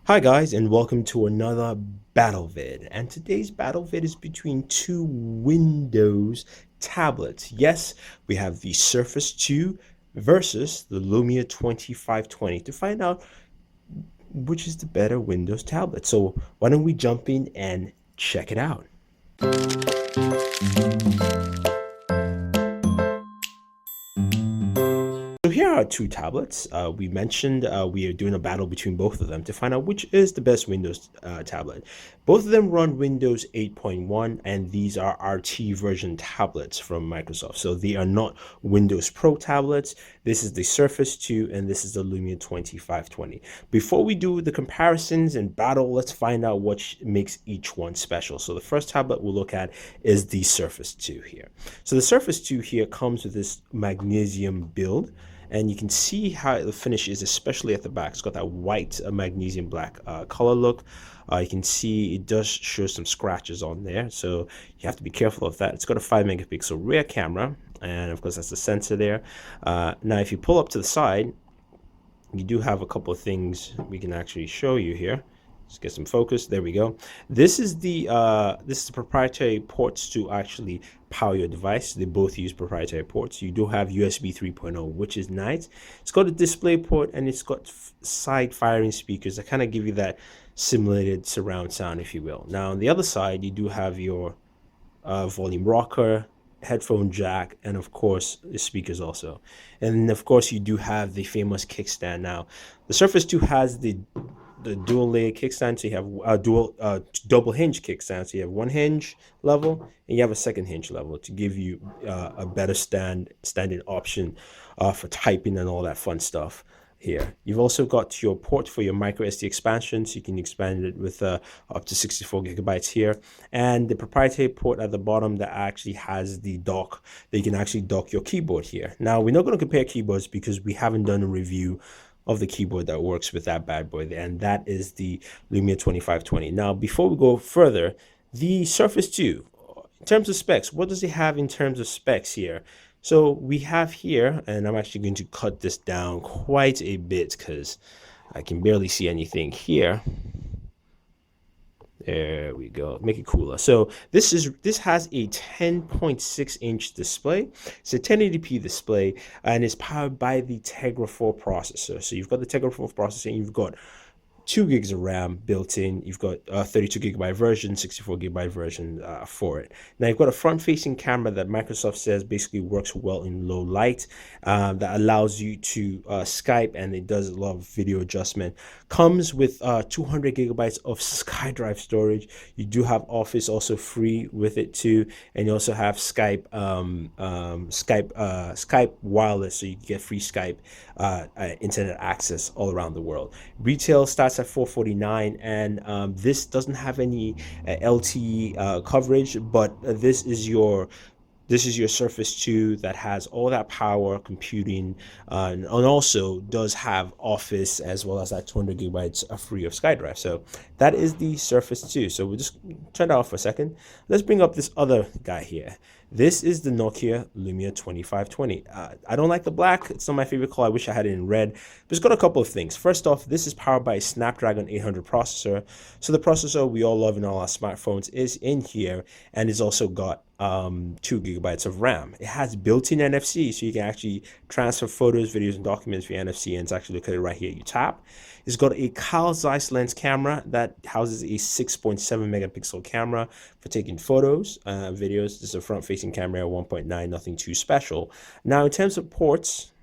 Hi guys, and welcome to another battle vid. And today's battle vid is between two Windows tablets. Yes, we have the Surface 2 versus the Lumia 2520 to find out which is the better Windows tablet. So why don't we jump in and check it out? So here are two tablets. We mentioned we are doing a battle between both of them to find out which is the best Windows tablet. Both of them run Windows 8.1, and these are RT version tablets from Microsoft. So they are not Windows Pro tablets. This is the Surface 2, and this is the Lumia 2520. Before we do the comparisons and battle, let's find out what makes each one special. So the first tablet we'll look at is the Surface 2 here. So the Surface 2 here comes with this magnesium build, and you can see how the finish is, especially at the back. It's got that white magnesium black color look. You can see it does show some scratches on there, so you have to be careful of that. It's got a 5 megapixel rear camera, and of course that's the sensor there. Now if you pull up to the side, you do have a couple of things we can actually show you here. Let's get some focus. There we go. This is the proprietary ports to actually power your device. They both use proprietary ports. You do have USB 3.0, which is nice. It's got a display port, and it's got side firing speakers that kind of give you that simulated surround sound, if you will. Now on the other side, you do have your volume rocker, headphone jack, and of course the speakers also. And of course you do have the famous kickstand. Now the Surface 2 has the dual layer kickstand, so you have double hinge kickstand, so you have one hinge level and you have a second hinge level to give you a better standing option for typing and all that fun stuff. Here you've also got your port for your micro SD expansion, so you can expand it with up to 64 gigabytes here, and the proprietary port at the bottom that actually has the dock that you can actually dock your keyboard here. Now we're not going to compare keyboards because we haven't done a review of the keyboard that works with that bad boy, and that is the Lumia 2520. Now before we go further, the Surface 2, in terms of specs, what does it have in terms of specs here? So we have here, and I'm actually going to cut this down quite a bit because I can barely see anything here. There we go. Make it cooler. So this has a 10.6-inch display. It's a 1080p display, and it's powered by the Tegra 4 processor. So you've got the Tegra 4 processor, and you've got 2 gigs of RAM built in. You've got a 32 gigabyte version, 64 gigabyte version for it. Now you've got a front-facing camera that Microsoft says basically works well in low light, that allows you to Skype, and it does a lot of video adjustment. Comes with 200 gigabytes of SkyDrive storage. You do have Office also free with it too, and you also have Skype Skype wireless, so you can get free Skype internet access all around the world. Retail starts at $449, and this doesn't have any LTE coverage, but this is your Surface 2 that has all that power computing, and also does have Office as well as that 200 gigabytes free of SkyDrive. So that is the Surface 2. So we'll just turn that off for a second. Let's bring up this other guy here. This is the Nokia Lumia 2520. I don't like the black. It's not my favorite color. I wish I had it in red. But it's got a couple of things. First off, this is powered by a Snapdragon 800 processor. So the processor we all love in all our smartphones is in here, and it's also got 2 gigabytes of RAM. It has built-in NFC, so you can actually transfer photos, videos, and documents via NFC, and it's actually located right here. You tap. It's got a Carl Zeiss lens camera that houses a 6.7 megapixel camera for taking photos, videos. This is a front-facing camera at 1.9, nothing too special. Now, in terms of ports,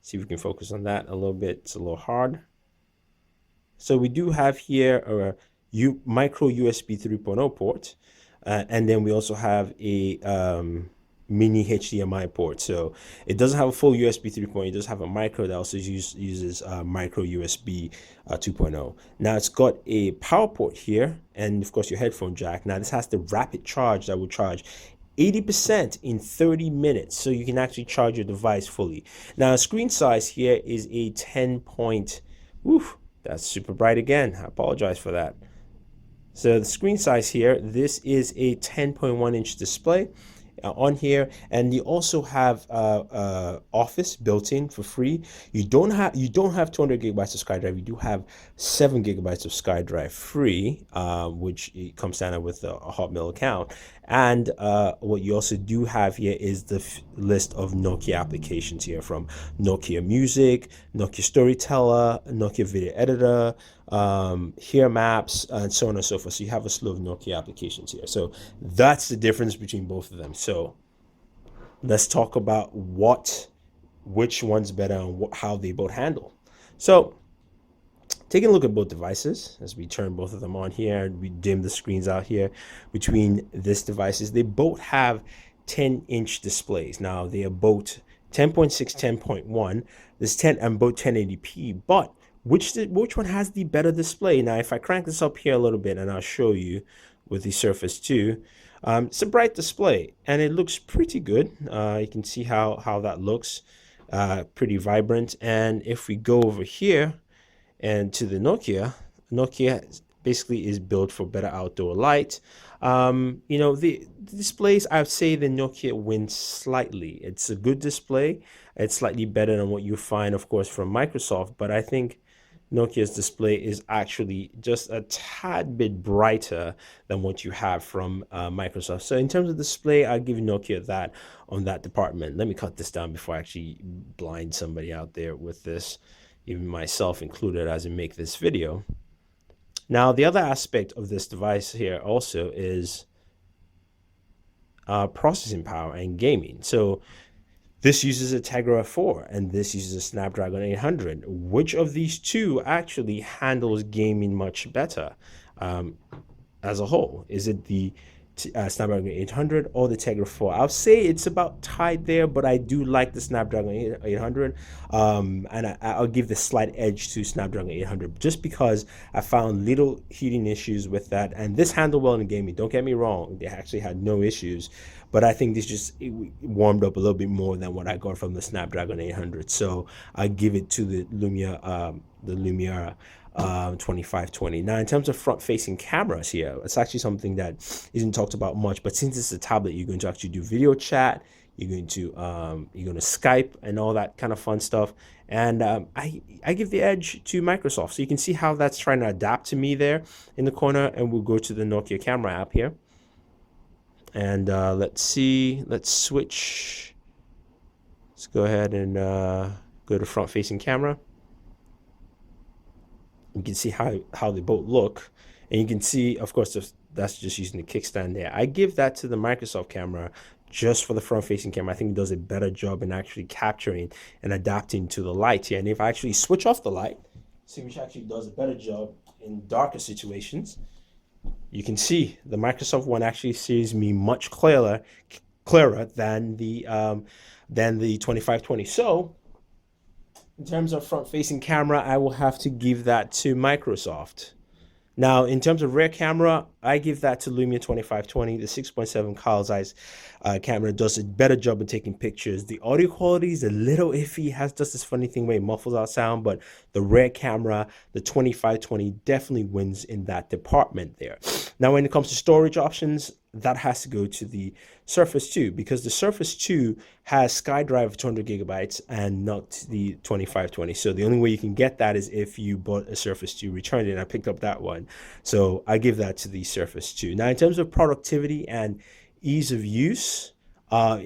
see if we can focus on that a little bit. It's a little hard. So we do have here a micro USB 3.0 port, and then we also have a mini HDMI port. So it doesn't have a full USB 3.0. It does have a micro that also uses micro USB 2.0. Now it's got a power port here, and of course your headphone jack. Now this has the rapid charge that will charge 80% in 30 minutes, so you can actually charge your device fully. Now screen size here is a 10 point. Oof, that's super bright again. I apologize for that. So the screen size here, this is a 10.1-inch display. on here, and you also have Office built in for free. You don't have 200 gigabytes of SkyDrive. You do have 7 gigabytes of SkyDrive free, which it comes standard with a Hotmail account. And what you also do have here is the list of Nokia applications here, from Nokia Music, Nokia Storyteller, Nokia Video Editor, here Maps, and so on and so forth. So you have a slew of Nokia applications here. So that's the difference between both of them. So let's talk about which one's better and how they both handle. So taking a look at both devices, as we turn both of them on here, we dim the screens out here between these devices. They both have 10-inch displays. Now they are both 10.6, 10.1. This 10 and both 1080p. But which one has the better display? Now, if I crank this up here a little bit, and I'll show you with the Surface 2, it's a bright display and it looks pretty good. You can see how that looks, pretty vibrant. And if we go over here and to the Nokia basically is built for better outdoor light. The displays, I would say the Nokia wins slightly. It's a good display. It's slightly better than what you find, of course, from Microsoft, but I think Nokia's display is actually just a tad bit brighter than what you have from Microsoft. So in terms of display, I'll give Nokia that on that department. Let me cut this down before I actually blind somebody out there with this, even myself included, as I make this video. Now, the other aspect of this device here also is processing power and gaming. So this uses a Tegra 4 and this uses a Snapdragon 800. Which of these two actually handles gaming much better as a whole? Is it the Snapdragon 800 or the Tegra 4? I'll say it's about tied there, but I do like the Snapdragon 800, and I'll give the slight edge to Snapdragon 800 just because I found little heating issues with that, and this handled well in gaming. Don't get me wrong, they actually had no issues, but I think this just warmed up a little bit more than what I got from the Snapdragon 800. So I give it to the Lumia 2520. Now, in terms of front-facing cameras here, it's actually something that isn't talked about much, but since it's a tablet, you're going to actually do video chat, you're going to Skype and all that kind of fun stuff. And I give the edge to Microsoft. So you can see how that's trying to adapt to me there in the corner. And we'll go to the Nokia camera app here. And let's switch. Let's go ahead and go to front-facing camera. You can see how they both look, and you can see, of course, that's just using the kickstand there. I give that to the Microsoft camera just for the front-facing camera. I think it does a better job in actually capturing and adapting to the light here. And if I actually switch off the light, see which actually does a better job in darker situations, you can see the Microsoft one actually sees me much clearer than the 2520. So in terms of front-facing camera, I will have to give that to Microsoft. Now, in terms of rear camera, I give that to Lumia 2520. The 6.7 Carl Zeiss camera does a better job of taking pictures. The audio quality is a little iffy. It has just this funny thing where it muffles out sound, but the rear camera, the 2520, definitely wins in that department there. Now, when it comes to storage options, that has to go to the Surface 2, because the Surface 2 has SkyDrive of 200 gigabytes and not the 2520. So the only way you can get that is if you bought a Surface 2, returned it, and I picked up that one. So I give that to the Surface 2. Now, in terms of productivity and ease of use,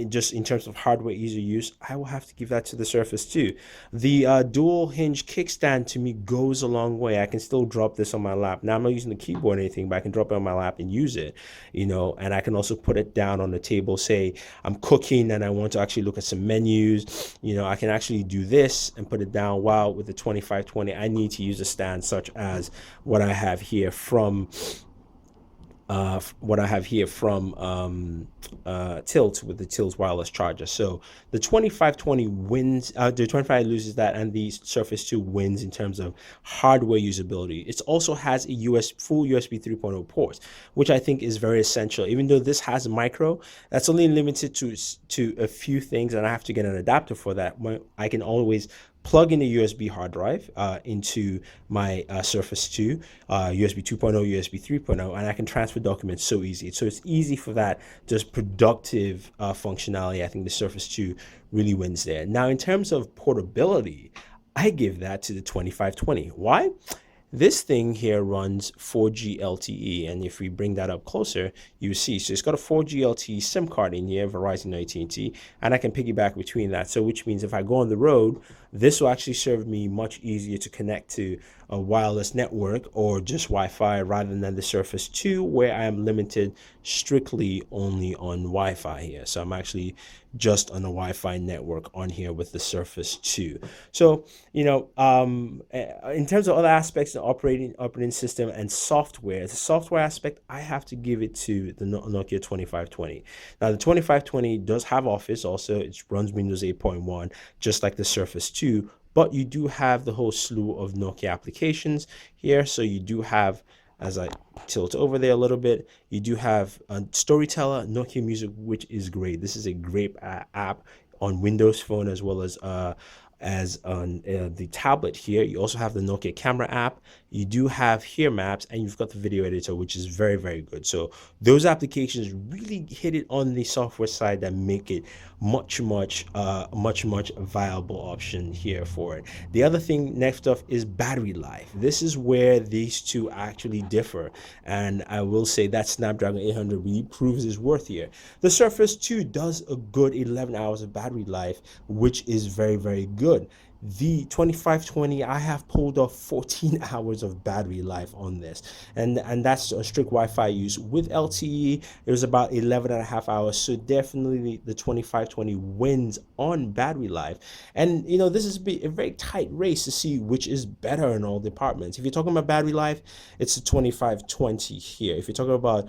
just in terms of hardware ease of use, I will have to give that to the Surface 2. The dual hinge kickstand to me goes a long way. I can still drop this on my lap. Now, I'm not using the keyboard or anything, but I can drop it on my lap and use it, and I can also put it down on the table. Say I'm cooking and I want to actually look at some menus, I can actually do this and put it down. While with the 2520, I need to use a stand such as what I have here from Tilt, with the Tilt wireless charger. So the 2520 wins, the 25 loses that, and the Surface 2 wins in terms of hardware usability. It also has a full USB 3.0 port, which I think is very essential. Even though this has a micro, that's only limited to a few things, and I have to get an adapter for that. I can always plug in a USB hard drive into my Surface 2, USB 2.0, USB 3.0, and I can transfer documents so easy. So it's easy for that, just productive functionality. I think the Surface 2 really wins there. Now, in terms of portability, I give that to the 2520. Why? This thing here runs 4G LTE, and if we bring that up closer, you see, so it's got a 4G LTE SIM card in here, Verizon or AT&T, and I can piggyback between that. So which means if I go on the road, this will actually serve me much easier to connect to a wireless network or just Wi-Fi rather than the Surface 2, where I am limited strictly only on Wi-Fi here. So I'm actually just on a Wi-Fi network on here with the Surface 2. So, in terms of other aspects of operating system and software, the software aspect, I have to give it to the Nokia 2520. Now, the 2520 does have Office also. It runs Windows 8.1, just like the Surface 2, but you do have the whole slew of Nokia applications here. So you do have, as I tilt over there a little bit, you do have a Storyteller, Nokia Music, which is great. This is a great app on Windows Phone as well as on the tablet here. You also have the Nokia Camera app. You do have here Maps, and you've got the video editor, which is very, very good. So those applications really hit it on the software side that make it much viable option here for it. The other thing next up is battery life. This is where these two actually differ, and I will say that Snapdragon 800 really proves its worth here. The Surface 2 does a good 11 hours of battery life, which is very, very good. The 2520, I have pulled off 14 hours of battery life on this, and that's a strict Wi-Fi use. With LTE, it was about 11 and a half hours. So definitely the 2520 wins on battery life. And this is a very tight race to see which is better in all departments. If you're talking about battery life, it's the 2520 here. If you're talking about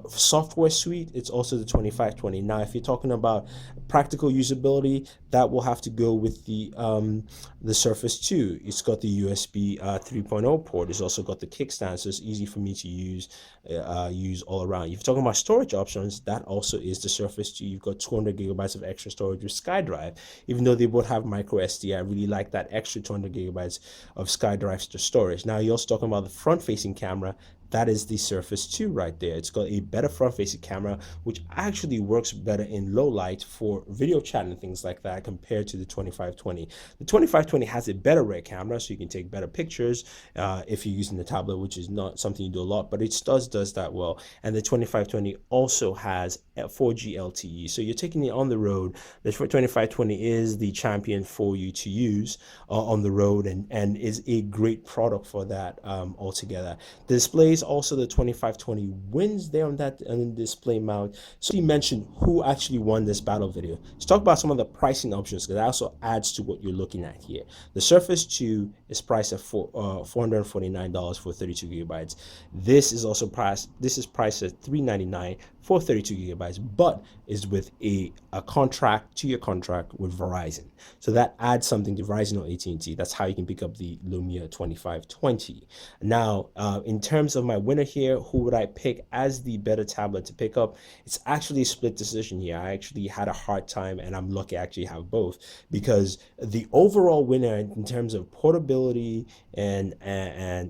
software suite, it's also the 2520. Now, if you're talking about practical usability, that will have to go with the Surface 2. It's got the USB 3.0 port. It's also got the kickstand, so it's easy for me to use all around. If you're talking about storage options, that also is the Surface 2. You've got 200 gigabytes of extra storage with SkyDrive. Even though they both have micro SD, I really like that extra 200 gigabytes of SkyDrive storage. Now, you're also talking about the front-facing camera. That is the Surface 2 right there. It's got a better front-facing camera, which actually works better in low light for video chat and things like that compared to the 2520. The 2520 has a better rear camera, so you can take better pictures if you're using the tablet, which is not something you do a lot, but it does that well. And the 2520 also has 4G LTE, so you're taking it on the road. The 2520 is the champion for you to use on the road, and is a great product for that altogether. The displays, also the 2520 wins there on that display mount. So you mentioned who actually won this battle video. Let's talk about some of the pricing options, because that also adds to what you're looking at here. The Surface 2 is priced at $449 for 32 gigabytes. This is priced at $399 for 32 gigabytes, but is with a contract, 2-year contract with Verizon. So that adds something to Verizon or AT&T. That's how you can pick up the Lumia 2520. Now, in terms of my winner here, who would I pick as the better tablet to pick up? It's actually a split decision here. I actually had a hard time, and I'm lucky I actually have both, because the overall winner in terms of portability and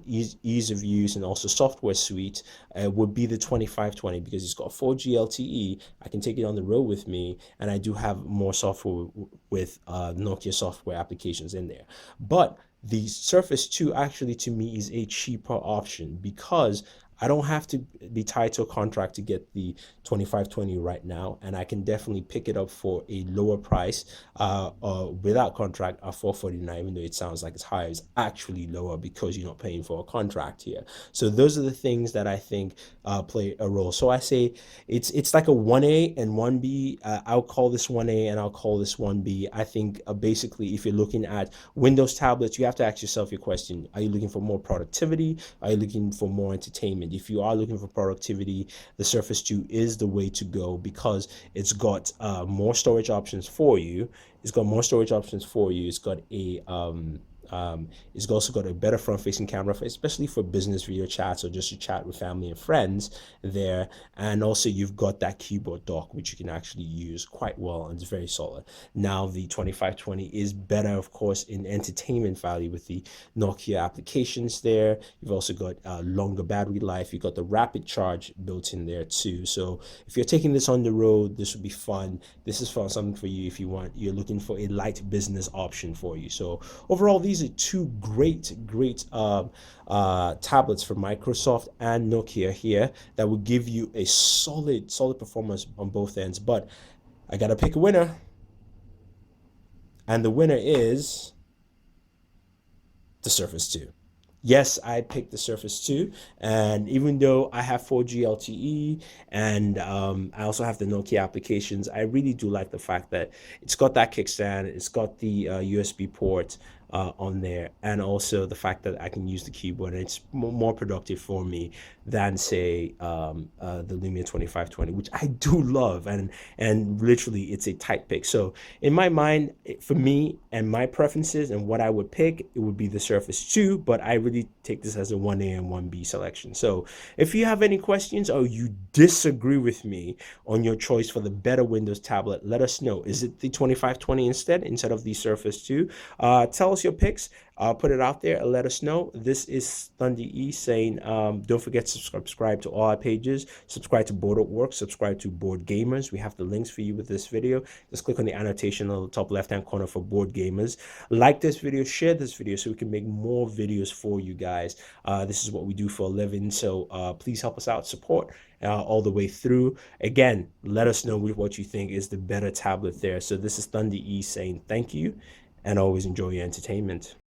ease of use and also software suite would be the 2520, because it's got 4G LTE. I can take it on the road with me, and I do have more software with Nokia software applications in there. But the Surface 2 actually, to me, is a cheaper option, because I don't have to be tied to a contract to get the 2520 right now, and I can definitely pick it up for a lower price without contract at $449. Even though it sounds like it's higher, it's actually lower because you're not paying for a contract here. So those are the things that I think play a role. So I say it's like a 1A and 1B. I'll call this 1A and I'll call this 1B. I think basically, if you're looking at Windows tablets, you have to ask yourself your question: are you looking for more productivity? Are you looking for more entertainment? If you are looking for productivity, the Surface 2 is the way to go, because it's got more storage options for you. It's got a It's also got a better front-facing camera, especially for business video chats or just to chat with family and friends there. And also you've got that keyboard dock, which you can actually use quite well, and it's very solid. Now the 2520 is better, of course, in entertainment value with the Nokia applications there. You've also got longer battery life. You've got the rapid charge built in there too. So if you're taking this on the road, this would be fun. This is for something for you if you're looking for a light business option for you. So overall, these are two great tablets from Microsoft and Nokia here that will give you a solid performance on both ends. But I gotta pick a winner, and the winner is the Surface 2. Yes, I picked the Surface 2, and even though I have 4G LTE and I also have the Nokia applications, I really do like the fact that it's got that kickstand, it's got the USB port on there, and also the fact that I can use the keyboard, and it's more productive for me than say the Lumia 2520, which I do love, and literally it's a tight pick. So in my mind, for me and my preferences and what I would pick, it would be the Surface 2, but I really take this as a 1A and 1B selection. So if you have any questions or you disagree with me on your choice for the better Windows tablet, let us know. Is it the 2520 instead of the Surface 2? Tell us your picks. Put it out there and let us know. This is Thunder E saying, don't forget to subscribe to all our pages. Subscribe to Board@Work. Subscribe to Board Gamers. We have the links for you with this video. Just click on the annotation on the top left-hand corner for Board Gamers. Like this video, share this video so we can make more videos for you guys. This is what we do for a living, so please help us out. Support all the way through. Again, let us know what you think is the better tablet there. So this is Thunder E saying thank you, and always enjoy your entertainment.